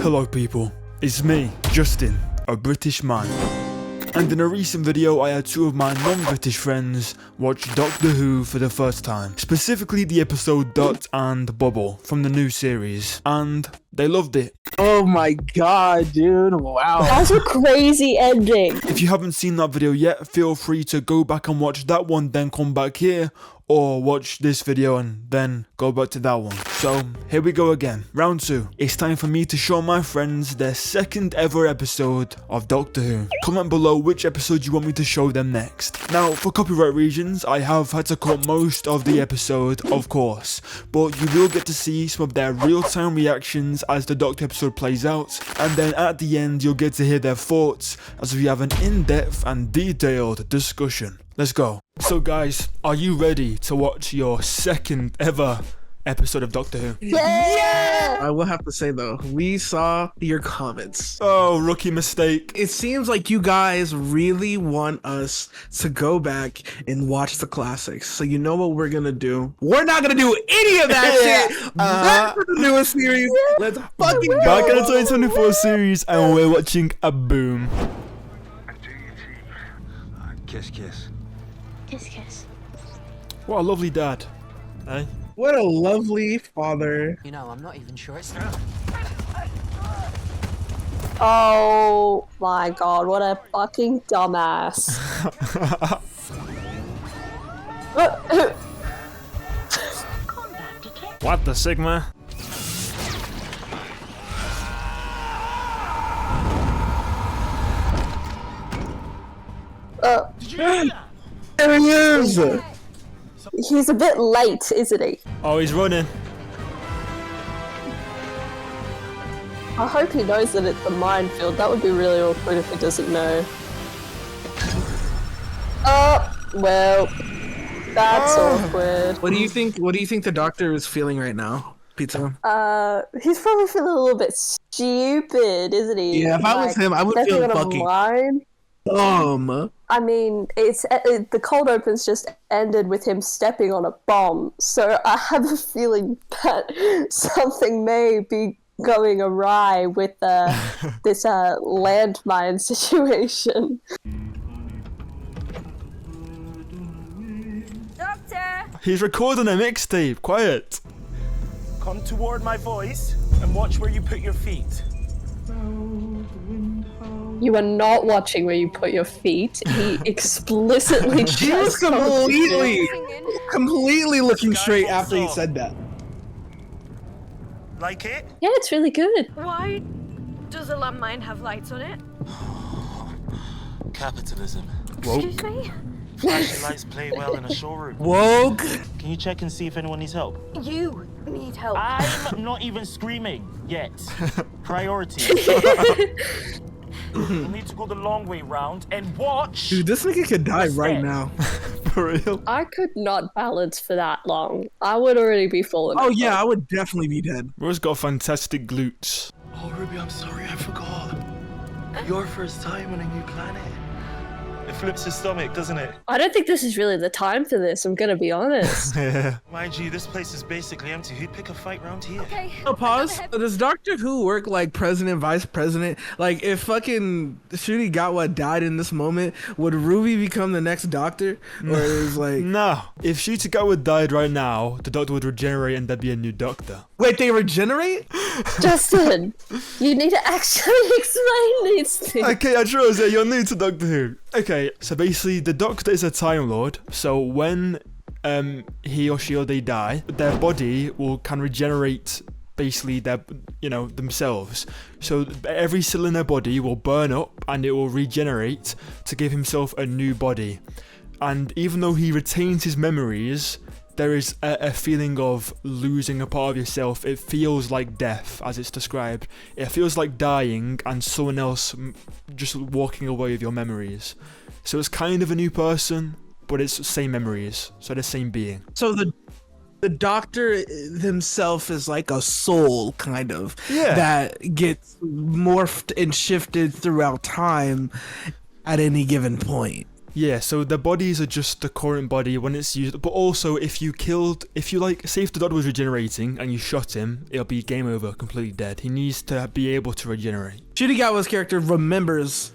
Hello people, it's me, Justin, a British man. And in a recent video I had two of my non-British friends watch Doctor Who for the first time. Specifically the episode Dot and Bubble from the new series. And they loved it. Oh my god, dude, wow. That's a crazy ending. If you haven't seen that video yet, feel free to go back and watch that one, then come back here. Or watch this video and then go back to that one. So here we go again, round 2. It's time for me to show my friends their second ever episode of Doctor Who. Comment below which episode you want me to show them next. Now for copyright reasons, I have had to cut most of the episode, of course, but you will get to see some of their real-time reactions as the Doctor episode plays out, and then at the end you'll get to hear their thoughts as we have an in-depth and detailed discussion. Let's go. So guys, are you ready to watch your second ever episode of Doctor Who? Yeah! I will have to say though, we saw your comments. Oh, rookie mistake. It seems like you guys really want us to go back and watch the classics. So you know what we're gonna do? We're not gonna do any of that shit. Back to the newest series. Let's fucking go. Back in the 2024 series, and we're watching a boom. Kiss, kiss. Kiss, kiss. What a lovely dad. Eh? What a lovely father. You know, I'm not even sure it's true. Oh my god, what a fucking dumbass. What the Sigma? There he is. He's a bit late, isn't he? Oh, he's running. I hope he knows that it's a minefield. That would be really awkward if he doesn't know. Oh, well, that's awkward. What do you think? What do you think the Doctor is feeling right now, Pizza? He's probably feeling a little bit stupid, isn't he? Yeah, if I was him, I would stepping feel on a fucking mine. dumb. I mean, the cold opens just ended with him stepping on a bomb, so I have a feeling that something may be going awry with this landmine situation. Doctor! He's recording a mixtape. Quiet. Come toward my voice and watch where you put your feet. You are not watching where you put your feet. He explicitly She was just told you. completely looking straight after he said that. Like it? Yeah, it's really good. Why does a landmine have lights on it? Capitalism. Excuse me? Flashing lights play well in a showroom. Woke. Can you check and see if anyone needs help? You need help. I'm not even screaming yet. Priority. You need to go the long way round and watch. Dude, this nigga could die right now. For real? I could not balance for that long. I would already be falling. Oh yeah, I would definitely be dead. Bro's got fantastic glutes. Oh, Ruby, I'm sorry, I forgot. Your first time on a new planet. It flips his stomach, doesn't it? I don't think this is really the time for this, I'm gonna be honest. Yeah. Mind you, this place is basically empty. Who'd pick a fight round here? Okay. Oh, pause. Does Doctor Who work like president, vice president? Like, if fucking Ncuti Gatwa died in this moment, would Ruby become the next Doctor? Or is like... No. If Ncuti Gatwa died right now, the Doctor would regenerate and there'd be a new Doctor. Wait, they regenerate? Justin, you need to actually explain these things. Okay, Adroza, you're new to Doctor Who. Okay, so basically the Doctor is a Time Lord, so when he or she or they die, their body can regenerate basically themselves. So every cell in their body will burn up and it will regenerate to give himself a new body. And even though he retains his memories, there is a feeling of losing a part of yourself. It feels like death, as it's described. It feels like dying and someone else just walking away with your memories. So it's kind of a new person, but it's the same memories, so the same being. So the Doctor himself is like a soul, kind of, that gets morphed and shifted throughout time at any given point. Yeah, so the bodies are just the current body when it's used, but also if you like, say if the dog was regenerating and you shot him, it'll be game over, completely dead. He needs to be able to regenerate. Jodie Gatwa's character remembers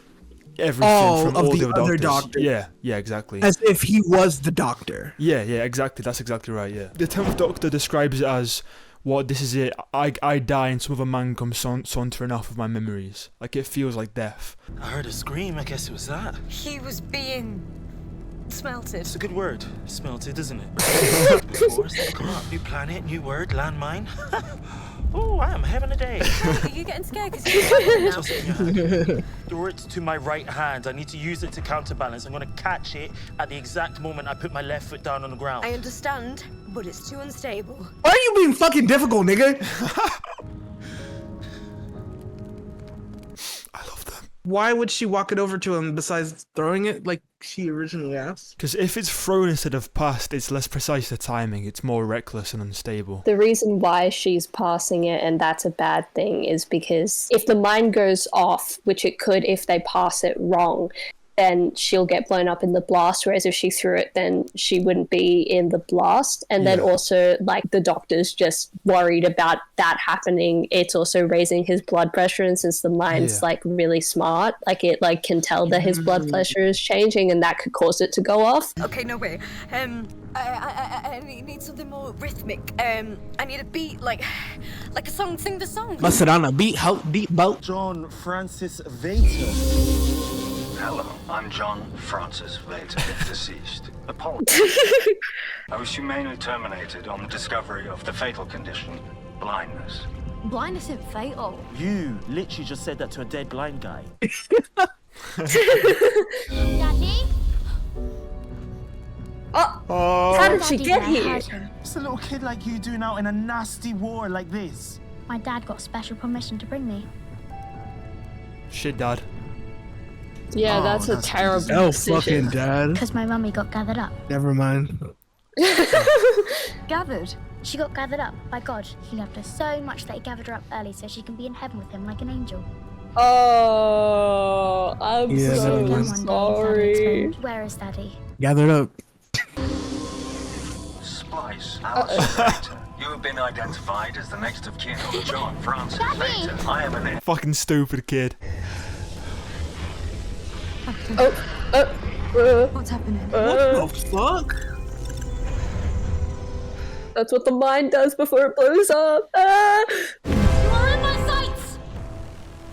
Everything from of all the the other doctors. doctors. Yeah, exactly. as if he was the doctor. Yeah, exactly. That's exactly right, yeah. The 10th Doctor describes it as, what, this is it, I die and some other man comes sauntering off of my memories. Like, it feels like death. I heard a scream. I guess it was that. He was being smelted. It's a good word. Smelted, isn't it? Of course, come on. New planet, new word, landmine. Oh, I am having a day. Are you getting scared because you're Toss it in your hand. Throw it to my right hand. I need to use it to counterbalance. I'm going to catch it at the exact moment I put my left foot down on the ground. I understand, but it's too unstable. Why are you being fucking difficult, nigga? I love them. Why would she walk it over to him besides throwing it like she originally asked? Because if it's thrown instead of passed, it's less precise the timing, it's more reckless and unstable. The reason why she's passing it, and that's a bad thing, is because if the mine goes off, which it could if they pass it wrong, then she'll get blown up in the blast, whereas if she threw it, then she wouldn't be in the blast. And then also, like, the doctor's just worried about that happening. It's also raising his blood pressure, and since the mine's like really smart, like it like can tell that his blood pressure is changing, and that could cause it to go off. Okay, no way. I need something more rhythmic. I need a beat, like a song. Sing the song. Bust it on a beat, how deep boat. John Francis Vater. Hello, I'm John Francis Vater, deceased. Apologies. I was humanely terminated on the discovery of the fatal condition, blindness. Blindness isn't fatal. You literally just said that to a dead blind guy. Daddy? How did she get here? What's a little kid like you doing out in a nasty war like this? My dad got special permission to bring me. Shit, Dad. Yeah, that's a terrible Oh, decision. fucking dad. Because my mummy got gathered up. Never mind. Gathered. She got gathered up by God. He loved her so much that he gathered her up early so she can be in heaven with him like an angel. Oh, I'm Yeah, so that was- sorry. Where is Daddy? Gathered up. Splice, Alice Vater. You have been identified as the next of kin of John Francis Vater. I am an Fucking stupid kid. What's happening? What the fuck? That's what the mine does before it blows up. You are in my sights!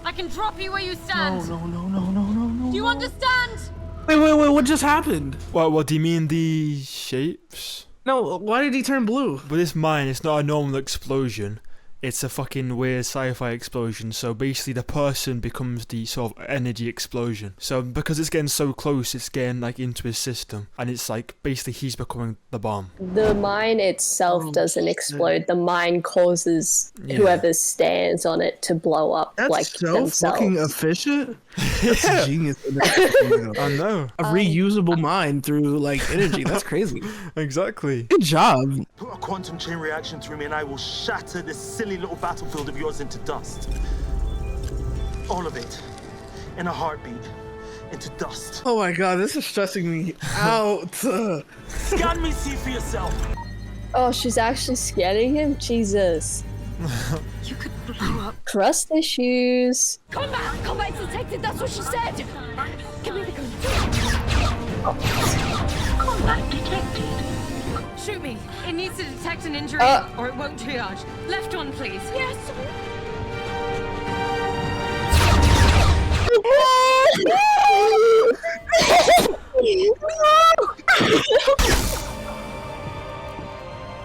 I can drop you where you stand. No. Do you understand? Wait, what just happened? What do you mean, the shapes? No, why did he turn blue? But this mine, it's not a normal explosion. It's a fucking weird sci-fi explosion. So basically the person becomes the sort of energy explosion. So because it's getting so close, it's getting like into his system. And it's like basically he's becoming the bomb. The mine itself doesn't explode. The mine causes whoever stands on it to blow up That's like so themselves. fucking efficient. That's a genius. I know. A reusable mind through like energy. That's crazy. Exactly. Good job. Put a quantum chain reaction through me and I will shatter this silly little battlefield of yours into dust. All of it. In a heartbeat. Into dust. Oh my god, this is stressing me out. Scan me, see for yourself. Oh, she's actually scanning him? Jesus. You could blow up. Trust issues. Combat detected, that's what she said! Give me the gun. Combat detected. Shoot me. It needs to detect an injury or it won't triage. Left one, please. Yes!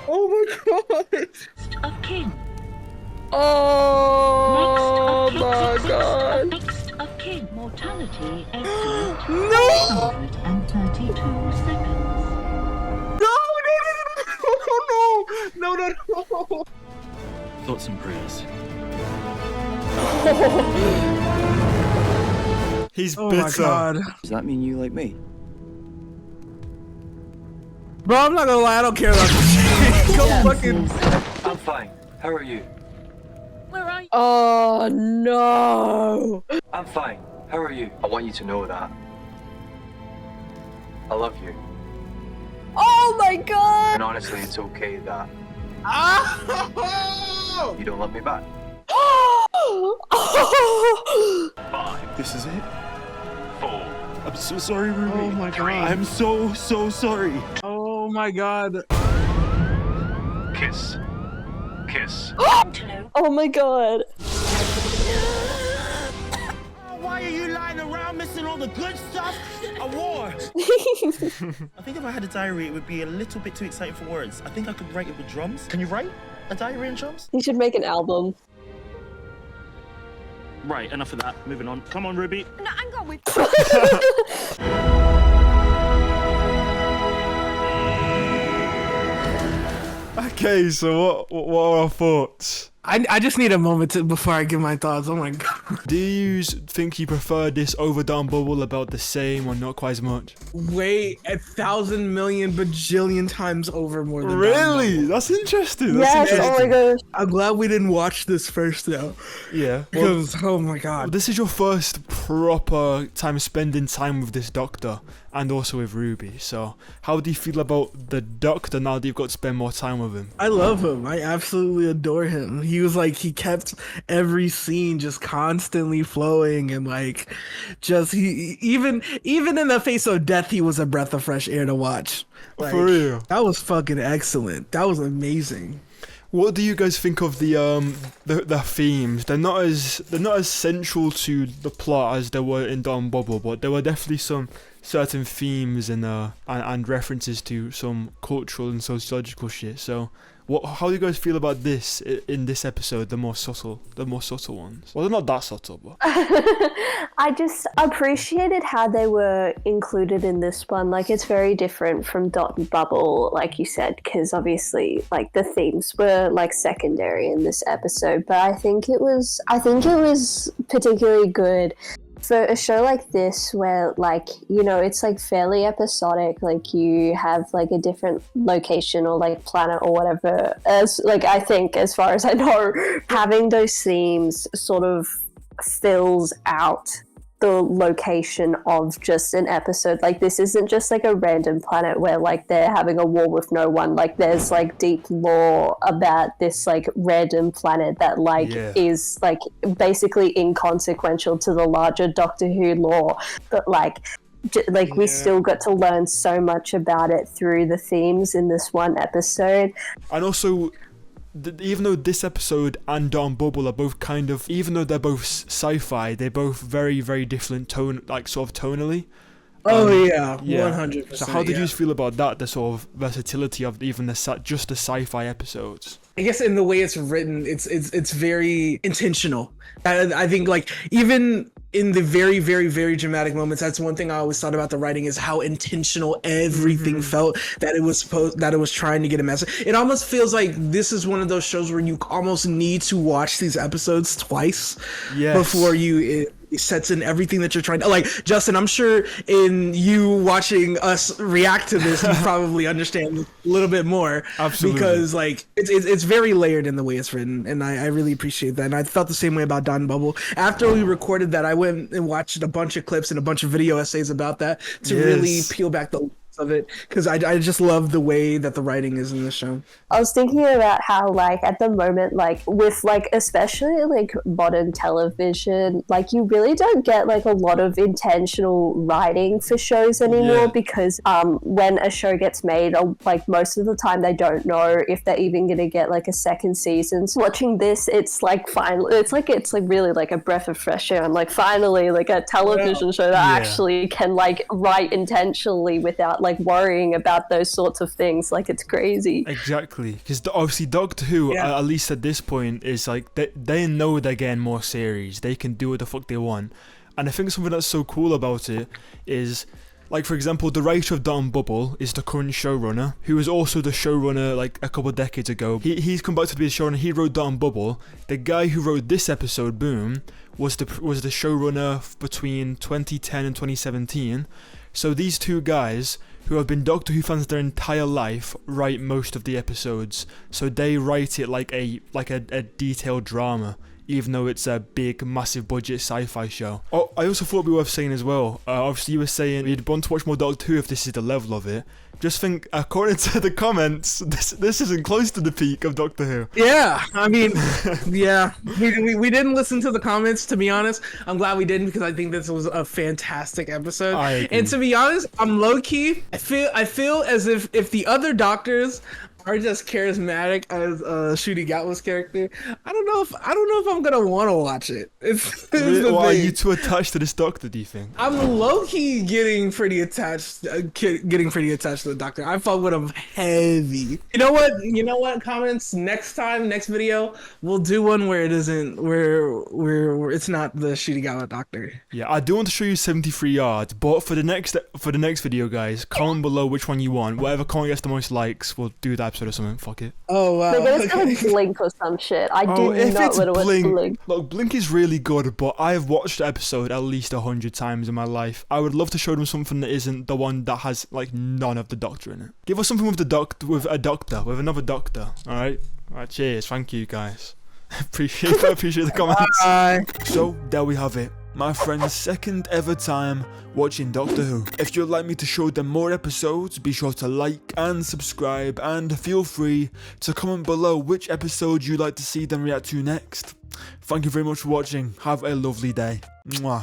Oh my god. Of kin. Oh my god. Next of kin. Mortality excellent. No! 132 seconds. No. Thoughts and prayers. He's Oh my bitter. god. Does that mean you like me? Bro, I'm not gonna lie, I don't care about this shit. Go fucking. I'm fine. How are you? Where are you? Oh no. I'm fine. How are you? I want you to know that. I love you. Oh my god! And honestly, it's okay that you don't love me back. This is it? 4. I'm so sorry, Ruby. Oh my god. I'm so sorry. Oh my god. Kiss. Kiss. Oh my god. Why are you lying around missing all the good stuff? A war. I think if I had a diary, it would be a little bit too exciting for words. I think I could write it with drums. Can you write a diary in drums? You should make an album. Right, enough of that. Moving on. Come on, Ruby. No, I'm going with. Okay, so what are our thoughts? I just need a moment before I give my thoughts. Oh my god. Do you think you prefer this over Down Bubble about the same or not quite as much? Wait, 1,000 million bajillion times over more than Really? That's interesting. Yes, oh my gosh. I'm glad we didn't watch this first though. Yeah. Well, Because, oh my god. this is your first proper time spending time with this doctor and also with Ruby. So how do you feel about the doctor now that you've got to spend more time with him? I love him. I absolutely adore him. He was like, he kept every scene just constantly flowing and like, just even in the face of death, he was a breath of fresh air to watch. Like, For real. That was fucking excellent. That was amazing. What do you guys think of the themes? They're not as central to the plot as they were in Down Bubble, but there were definitely some certain themes and references to some cultural and sociological shit. So how do you guys feel about this in this episode? The more subtle ones. Well, they're not that subtle, but I just appreciated how they were included in this one. Like, it's very different from Dot and Bubble, like you said, because obviously, like, the themes were like secondary in this episode. But I think it was particularly good for a show like this where, like, you know, it's like fairly episodic. Like, you have like a different location or like planet or whatever. As like, I think, as far as I know, having those themes sort of fills out the location of just an episode. Like, this isn't just like a random planet where like they're having a war with no one. Like, there's like deep lore about this like random planet that like is like basically inconsequential to the larger Doctor Who lore, but like we still got to learn so much about it through the themes in this one episode. and also, even though this episode and Down Bubble are both kind of, even though they're both sci-fi, they're both very, very different tone, like sort of tonally. Oh yeah, 100%. So how did you feel about that? The sort of versatility of even just the sci-fi episodes. I guess in the way it's written, it's very intentional. I think like even in the very, very, very dramatic moments, that's one thing I always thought about the writing is how intentional everything felt, that it was trying to get a message. It almost feels like this is one of those shows where you almost need to watch these episodes twice before it sets in everything that you're trying to, like, Justin, I'm sure in you watching us react to this, you probably understand a little bit more. Absolutely. Because like it's very layered in the way it's written, and I really appreciate that. And I felt the same way about Dawn Bubble. After we recorded that, I went and watched a bunch of clips and a bunch of video essays about that to really peel back the layers of it, because I just love the way that the writing is in the show. I was thinking about how, like, at the moment, like, with, like, especially, like, modern television, like, you really don't get, like, a lot of intentional writing for shows anymore, because when a show gets made, like, most of the time they don't know if they're even going to get, like, a second season. So watching this, it's, like, finally, it's, like, really, like, a breath of fresh air. And, like, finally, like, a television show that actually can, like, write intentionally without, like, worrying about those sorts of things. Like, it's crazy. Exactly, because obviously Doctor Who, at least at this point, is like they know they're getting more series. They can do what the fuck they want, and I think something that's so cool about it is, like, for example, the writer of Dawn Bubble is the current showrunner, who was also the showrunner like a couple of decades ago. He's come back to be the showrunner. He wrote Dawn Bubble. The guy who wrote this episode, Boom, was the showrunner between 2010 and 2017. So these two guys, who have been Doctor Who fans their entire life, write most of the episodes. So they write it like a detailed drama, even though it's a big, massive budget sci-fi show. Oh, I also thought it'd be worth saying as well, obviously you were saying you'd want to watch more Doctor Who if this is the level of it. Just think, according to the comments, this isn't close to the peak of Doctor Who. Yeah, I mean, yeah, we didn't listen to the comments, to be honest. I'm glad we didn't, because I think this was a fantastic episode. And to be honest, I'm low-key, I feel as if the other Doctors are just charismatic as Ncuti Gatwa's character, I don't know if I'm gonna want to watch it. Are you too attached to this Doctor, do you think? I'm low-key getting pretty attached to the Doctor. I fuck with him heavy. You know what? Comments, next video we'll do one where it isn't where it's not the Ncuti Gatwa Doctor. Yeah, I do want to show you 73 yards, but for the next video, guys, comment below which one you want. Whatever comment gets the most likes, we'll do that episode or something. Fuck it. Oh wow. They're gonna say Blink or some shit. I do not want to watch Blink. Look, Blink is really good, but I've watched the episode at least 100 times in my life. I would love to show them something that isn't the one that has like none of the Doctor in it. Give us something with another Doctor. All right. Cheers. Thank you, guys. appreciate the comments. Bye. So there we have it. My friend's second ever time watching Doctor Who. If you'd like me to show them more episodes, be sure to like and subscribe, and feel free to comment below which episode you'd like to see them react to next. Thank you very much for watching. Have a lovely day. Mwah.